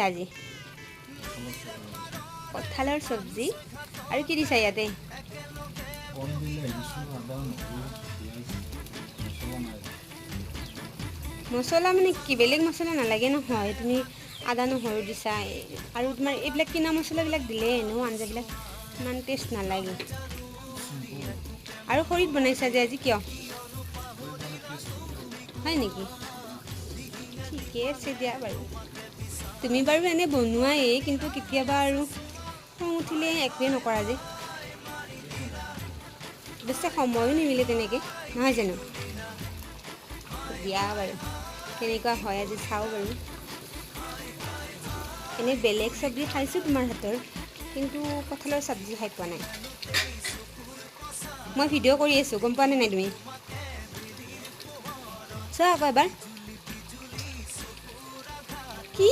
আজি কঁঠালৰ চব্জি আৰু কি দিছা ইয়াতে মছলা মানে কি বেলেগ মছলা নালাগে নহয় তুমি আদা নহৰু দিছা আৰু তোমাৰ এইবিলাক কিনা মছলাবিলাক দিলে এনেও আঞ্জাবিলাক ইমান টেষ্ট নালাগে আৰু খৰিত বনাইছা যে আজি কিয় হয় নেকি ঠিকে আছে দিয়া বাৰু তুমি বাৰু এনেই বনোৱাই কিন্তু কেতিয়াবা আৰু খং উঠিলে একোৱেই নকৰা যে অৱশ্যে সময়ো নিমিলে তেনেকৈ নহয় জানো দিয়া বাৰু কেনেকুৱা হয় আজি চাওঁ বাৰু এনেই বেলেগ চব্জি খাইছোঁ তোমাৰ হাতৰ কিন্তু কঁঠালৰ চব্জি খাই পোৱা নাই মই ভিডিঅ' কৰি আছোঁ গম পোৱা নাই তুমি চোৱা আকৌ এবাৰ কি